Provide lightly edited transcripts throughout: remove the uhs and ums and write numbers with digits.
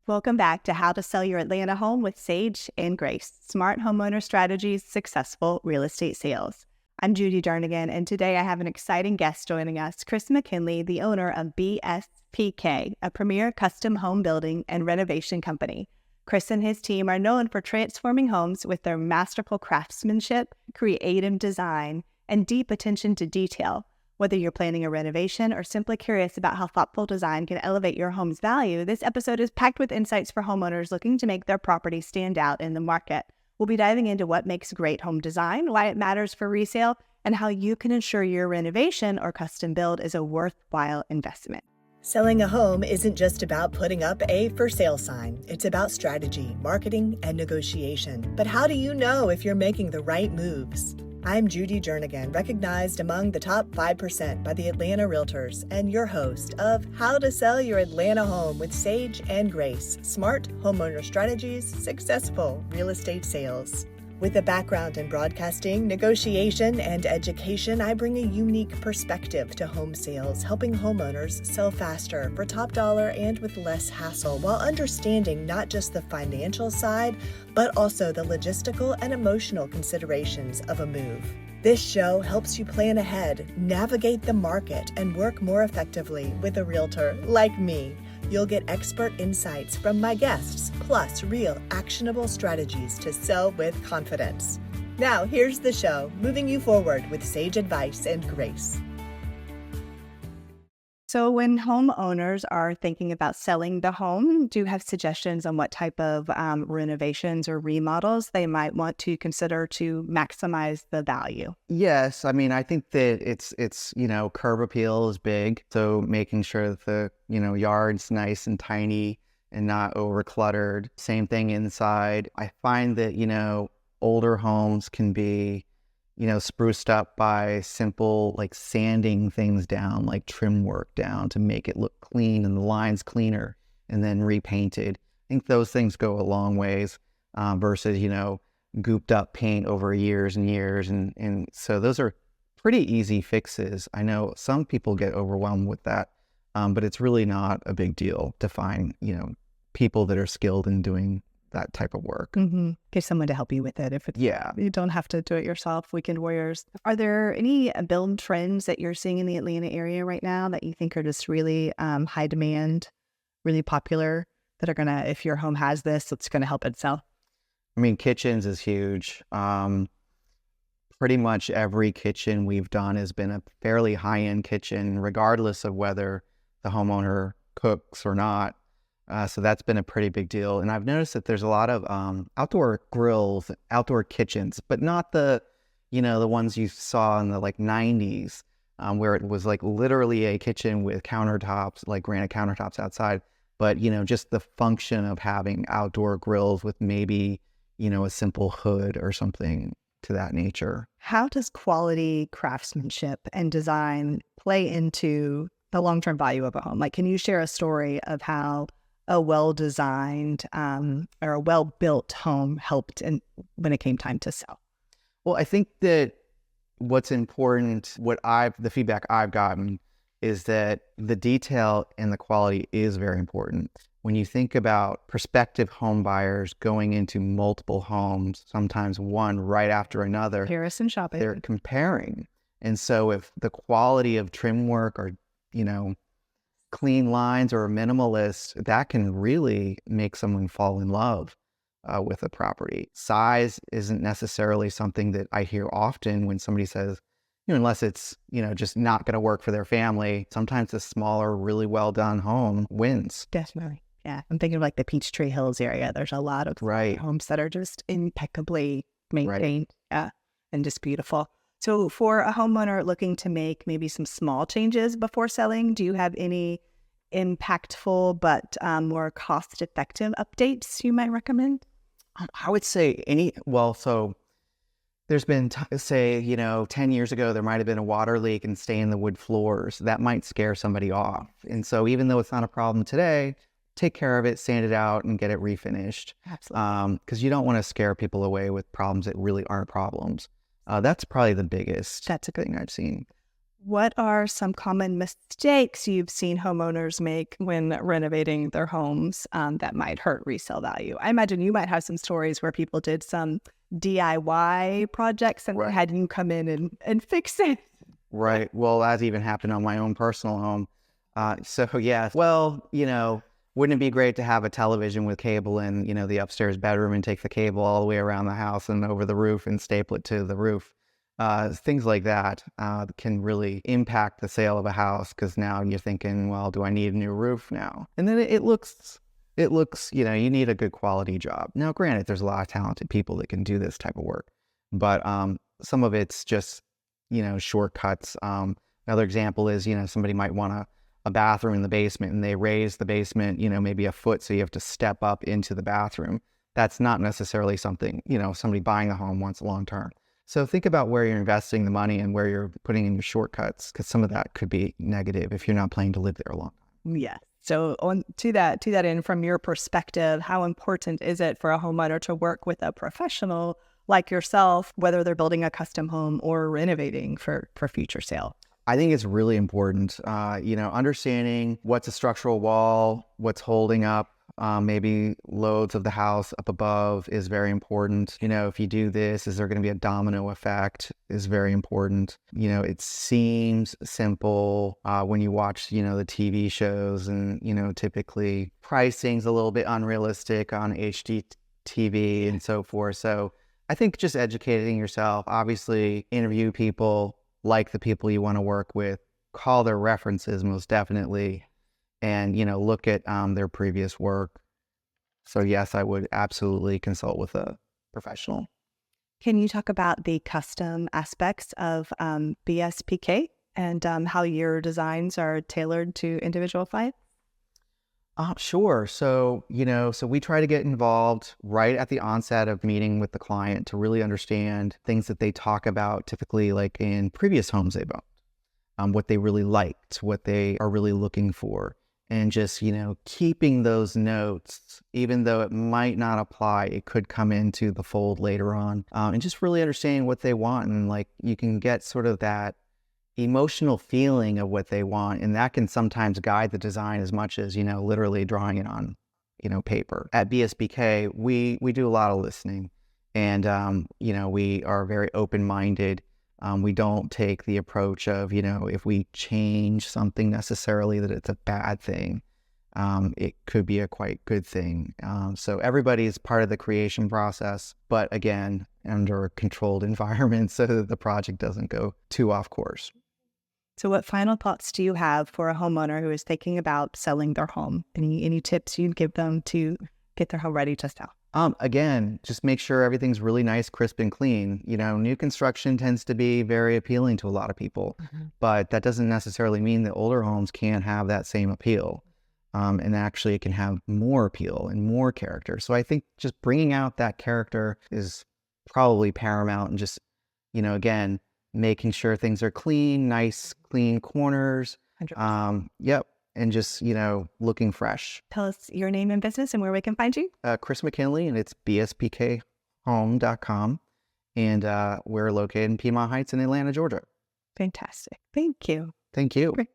Welcome back to How to Sell Your Atlanta Home with Sage and Grace, Smart Homeowner Strategies, Successful Real Estate Sales. I'm Judy Jernigan, and today I have an exciting guest joining us, Chris McKinley, the owner of BSPK, a premier custom home building and renovation company. Chris and his team are known for transforming homes with their masterful craftsmanship, creative design, and deep attention to detail. Whether you're planning a renovation or simply curious about how thoughtful design can elevate your home's value, this episode is packed with insights for homeowners looking to make their property stand out in the market. We'll be diving into what makes great home design, why it matters for resale, and how you can ensure your renovation or custom build is a worthwhile investment. Selling a home isn't just about putting up a for sale sign. It's about strategy, marketing, and negotiation. But how do you know if you're making the right moves? I'm Judy Jernigan, recognized among the top 5% by the Atlanta Realtors, and your host of How to Sell Your Atlanta Home with Sage and Grace, Smart Homeowner Strategies, Successful Real Estate Sales. With a background in broadcasting, negotiation, and education, I bring a unique perspective to home sales, helping homeowners sell faster, for top dollar, and with less hassle, while understanding not just the financial side, but also the logistical and emotional considerations of a move. This show helps you plan ahead, navigate the market, and work more effectively with a realtor like me. You'll get expert insights from my guests, plus real actionable strategies to sell with confidence. Now, here's the show, moving you forward with sage advice and grace. So when homeowners are thinking about selling the home, do you have suggestions on what type of renovations or remodels they might want to consider to maximize the value? Yes, I mean, I think that it's curb appeal is big. So making sure that the, yard's nice and tiny and not over cluttered. Same thing inside. I find that, older homes can be, spruced up by simple like sanding things down, like trim work down to make it look clean and the lines cleaner, and then repainted. I think those things go a long ways versus, gooped up paint over years and years. And so those are pretty easy fixes. I know some people get overwhelmed with that, but it's really not a big deal to find, people that are skilled in doing that type of work. Mm-hmm. Get someone to help you with it. If it's, you don't have to do it yourself, weekend warriors. Are there any build trends that you're seeing in the Atlanta area right now that you think are just really high demand, really popular, that are gonna, if your home has this, it's gonna help it sell? I mean, kitchens is huge. Pretty much every kitchen we've done has been a fairly high-end kitchen, regardless of whether the homeowner cooks or not. So that's been a pretty big deal. And I've noticed that there's a lot of outdoor grills, outdoor kitchens, but not the, the ones you saw in the 90s, where it was literally a kitchen with countertops, like granite countertops outside. But, just the function of having outdoor grills with maybe, a simple hood or something to that nature. How does quality craftsmanship and design play into the long-term value of a home? Can you share a story of how a well-designed or a well-built home helped when it came time to sell? Well, I think that what's important, the feedback I've gotten is that the detail and the quality is very important. When you think about prospective home buyers going into multiple homes, sometimes one right after another, Comparison shopping. They're comparing. And so if the quality of trim work or, clean lines or a minimalist, that can really make someone fall in love with a property. Size isn't necessarily something that I hear often when somebody says, unless it's, just not going to work for their family. Sometimes a smaller, really well done home wins. Definitely. Yeah. I'm thinking of the Peachtree Hills area. There's a lot of homes that are just impeccably maintained and just beautiful. So for a homeowner looking to make maybe some small changes before selling, do you have any impactful but more cost-effective updates you might recommend? I would say so there's been, say, 10 years ago, there might have been a water leak and stain in the wood floors. That might scare somebody off. And so even though it's not a problem today, take care of it, sand it out, and get it refinished. Absolutely. Because you don't want to scare people away with problems that really aren't problems. That's probably the biggest thing I've seen. What are some common mistakes you've seen homeowners make when renovating their homes that might hurt resale value? I imagine you might have some stories where people did some DIY projects and Right. had you come in and fix it. Right. Well, that's even happened on my own personal home. So yeah, well, wouldn't it be great to have a television with cable in, the upstairs bedroom and take the cable all the way around the house and over the roof and staple it to the roof? Things like that can really impact the sale of a house because now you're thinking, well, do I need a new roof now? And then it looks, you need a good quality job. Now, granted, there's a lot of talented people that can do this type of work, but some of it's just, shortcuts. Another example is, somebody might want a bathroom in the basement and they raise the basement, maybe a foot. So you have to step up into the bathroom. That's not necessarily something, somebody buying a home wants long term. So think about where you're investing the money and where you're putting in your shortcuts, because some of that could be negative if you're not planning to live there a long time. Yeah. So to that end, from your perspective, how important is it for a homeowner to work with a professional like yourself, whether they're building a custom home or renovating for future sale? I think it's really important, understanding what's a structural wall, what's holding up, maybe loads of the house up above is very important. If you do this, is there going to be a domino effect is very important. It seems simple when you watch, the TV shows and, typically pricing's a little bit unrealistic on HGTV and so forth. So I think just educating yourself, obviously interview people like the people you want to work with, call their references most definitely, and, look at their previous work. So yes, I would absolutely consult with a professional. Can you talk about the custom aspects of BSPK and how your designs are tailored to individual clients? Sure. So, so we try to get involved right at the onset of meeting with the client to really understand things that they talk about, typically like in previous homes they bought, what they really liked, what they are really looking for. And just, keeping those notes, even though it might not apply, it could come into the fold later on. And just really understanding what they want. And like, you can get sort of that emotional feeling of what they want. And that can sometimes guide the design as much as, literally drawing it on, paper. At BSPK, we do a lot of listening and, we are very open-minded. We don't take the approach of, if we change something necessarily that it's a bad thing. It could be a quite good thing. So everybody's part of the creation process, but again, under a controlled environment so that the project doesn't go too off course. So what final thoughts do you have for a homeowner who is thinking about selling their home? Any tips you'd give them to get their home ready to sell? Again, just make sure everything's really nice, crisp, and clean. New construction tends to be very appealing to a lot of people, but that doesn't necessarily mean that older homes can't have that same appeal. And actually it can have more appeal and more character. So I think just bringing out that character is probably paramount, and just, again, making sure things are clean, nice, clean corners. 100%. Yep. And just, looking fresh. Tell us your name and business and where we can find you. Chris McKinley, and it's bspkhome.com. And we're located in Piedmont Heights in Atlanta, Georgia. Fantastic. Thank you. Thank you. Great.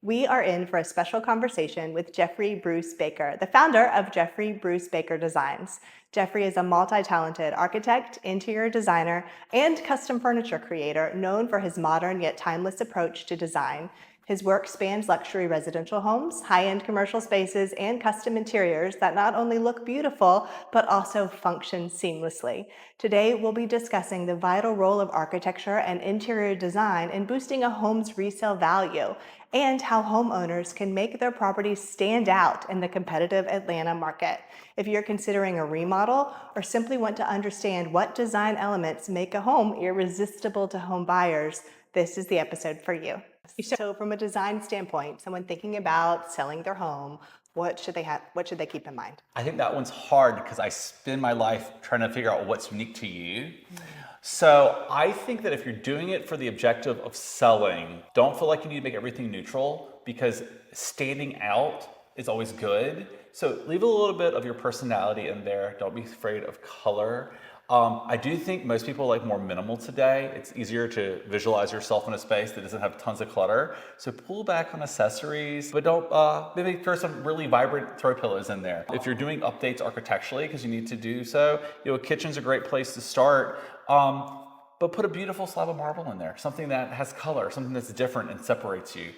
We are in for a special conversation with Jeffrey Bruce Baker, the founder of Jeffrey Bruce Baker Designs. Jeffrey is a multi-talented architect, interior designer, and custom furniture creator known for his modern yet timeless approach to design. His work spans luxury residential homes, high-end commercial spaces, and custom interiors that not only look beautiful, but also function seamlessly. Today, we'll be discussing the vital role of architecture and interior design in boosting a home's resale value, and how homeowners can make their properties stand out in the competitive Atlanta market. If you're considering a remodel or simply want to understand what design elements make a home irresistible to home buyers, this is the episode for you. So from a design standpoint, someone thinking about selling their home, what should they keep in mind? I think that one's hard because I spend my life trying to figure out what's unique to you. So I think that if you're doing it for the objective of selling, don't feel like you need to make everything neutral, because standing out is always good. So leave a little bit of your personality in there. Don't be afraid of color. I do think most people like more minimal today. It's easier to visualize yourself in a space that doesn't have tons of clutter. So pull back on accessories, but don't maybe throw some really vibrant throw pillows in there. If you're doing updates architecturally, because you need to do so, a kitchen's a great place to start. But put a beautiful slab of marble in there, something that has color, something that's different and separates you.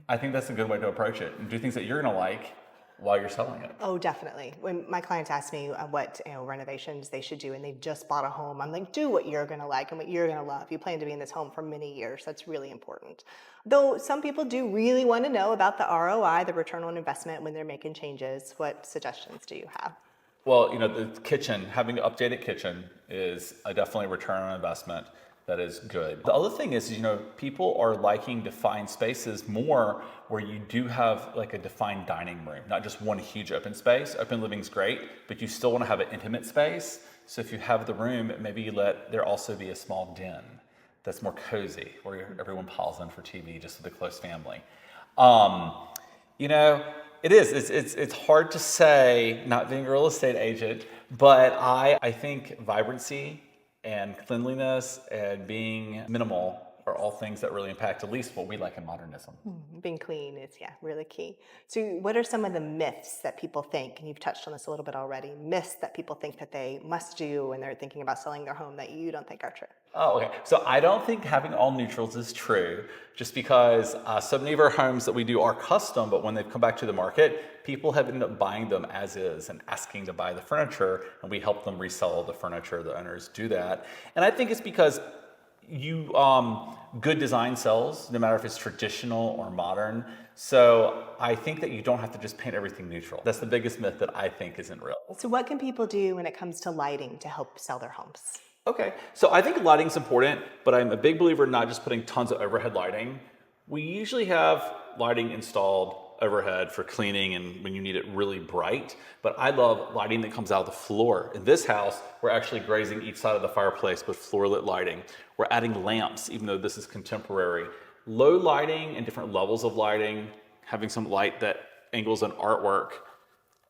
I think that's a good way to approach it, and do things that you're gonna like while you're selling it. Oh, definitely. When my clients ask me what renovations they should do, and they've just bought a home, I'm like, do what you're going to like and what you're going to love. You plan to be in this home for many years. That's really important. Though some people do really want to know about the ROI, the return on investment, when they're making changes. What suggestions do you have? Well, the kitchen, having an updated kitchen is definitely a return on investment that is good. The other thing is, people are liking to find spaces more where you do have like a defined dining room, not just one huge open space. Open living's great, but you still want to have an intimate space. So if you have the room, maybe you let there also be a small den that's more cozy, where everyone piles in for TV, just with a close family. It's hard to say, not being a real estate agent, but I think vibrancy and cleanliness and being minimal are all things that really impact at least what we like in modernism. Being clean is, really key. So what are some of the myths that people think, and you've touched on this a little bit already, myths that people think that they must do when they're thinking about selling their home that you don't think are true? Oh, okay. So I don't think having all neutrals is true, just because so many of our homes that we do are custom, but when they've come back to the market, people have ended up buying them as is and asking to buy the furniture, and we help them resell the furniture. The owners do that. And I think it's because good design sells, no matter if it's traditional or modern. So I think that you don't have to just paint everything neutral. That's the biggest myth that I think isn't real. So what can people do when it comes to lighting to help sell their homes? Okay, so I think lighting's important, but I'm a big believer in not just putting tons of overhead lighting. We usually have lighting installed overhead for cleaning and when you need it really bright, but I love lighting that comes out of the floor. In this house, we're actually grazing each side of the fireplace with floor lit lighting. We're adding lamps, even though this is contemporary. Low lighting and different levels of lighting, having some light that angles an artwork,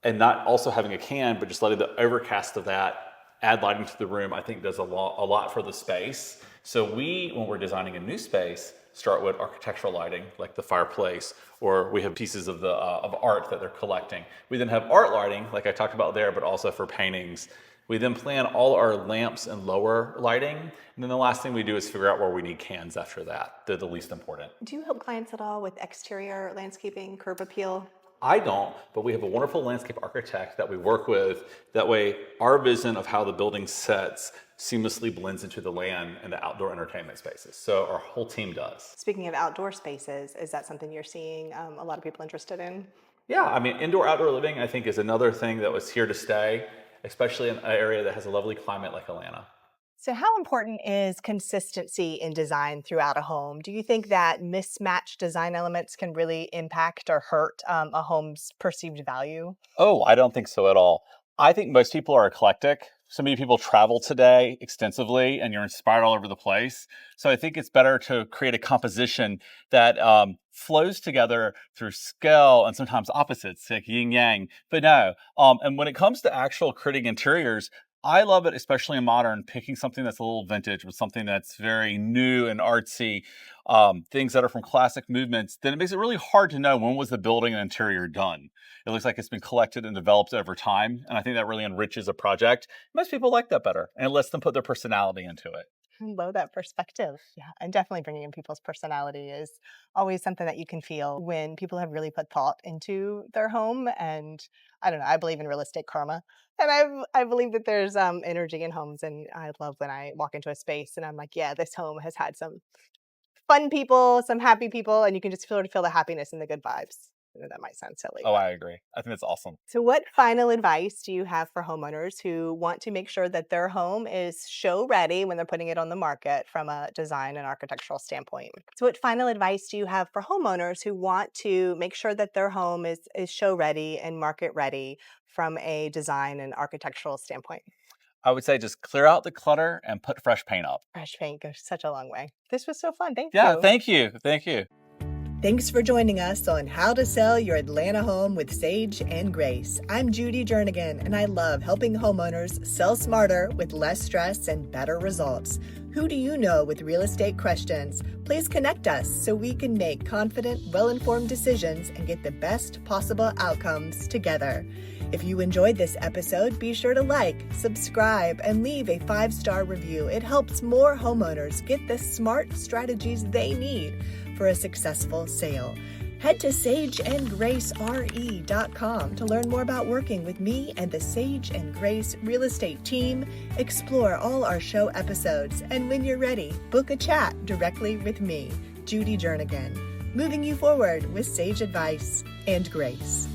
and not also having a can, but just letting the overcast of that add lighting to the room, I think does a lot for the space. So when we're designing a new space, start with architectural lighting, like the fireplace, or we have pieces of art that they're collecting. We then have art lighting, like I talked about there, but also for paintings. We then plan all our lamps and lower lighting. And then the last thing we do is figure out where we need cans after that. They're the least important. Do you help clients at all with exterior landscaping, curb appeal? I don't, but we have a wonderful landscape architect that we work with. That way, our vision of how the building sets seamlessly blends into the land and the outdoor entertainment spaces. So our whole team does. Speaking of outdoor spaces, is that something you're seeing a lot of people interested in? Yeah, I mean, indoor-outdoor living, I think, is another thing that was here to stay, especially in an area that has a lovely climate like Atlanta. So how important is consistency in design throughout a home? Do you think that mismatched design elements can really impact or hurt a home's perceived value? Oh, I don't think so at all. I think most people are eclectic. So many people travel today extensively and you're inspired all over the place. So I think it's better to create a composition that flows together through scale and sometimes opposites, like yin yang. But no, and when it comes to actual creating interiors, I love it, especially in modern, picking something that's a little vintage with something that's very new and artsy, things that are from classic movements. Then it makes it really hard to know when was the building and interior done. It looks like it's been collected and developed over time, and I think that really enriches a project. Most people like that better, and it lets them put their personality into it. I love that perspective. Yeah, and definitely bringing in people's personality is always something that you can feel when people have really put thought into their home. And I don't know, I believe in real estate karma. And I believe that there's energy in homes. And I love when I walk into a space and I'm like, yeah, this home has had some fun people, some happy people, and you can just feel the happiness and the good vibes. I know that might sound silly. Oh, I agree. I think that's awesome. So what final advice do you have for homeowners who want to make sure that their home is show ready when they're putting it on the market from a design and architectural standpoint? So what final advice do you have for homeowners who want to make sure that their home is show ready and market ready from a design and architectural standpoint? I would say just clear out the clutter and put fresh paint up. Fresh paint goes such a long way. This was so fun. Thank Yeah, you. thank you. Thank you. Thanks for joining us on How to Sell Your Atlanta Home with Sage and Grace. I'm Judy Jernigan, and I love helping homeowners sell smarter with less stress and better results. Who do you know with real estate questions? Please connect us so we can make confident, well-informed decisions and get the best possible outcomes together. If you enjoyed this episode, be sure to like, subscribe, and leave a 5-star review. It helps more homeowners get the smart strategies they need for a successful sale. Head to sageandgracere.com to learn more about working with me and the Sage and Grace real estate team. Explore all our show episodes, and when you're ready, book a chat directly with me, Judy Jernigan, moving you forward with sage advice and grace.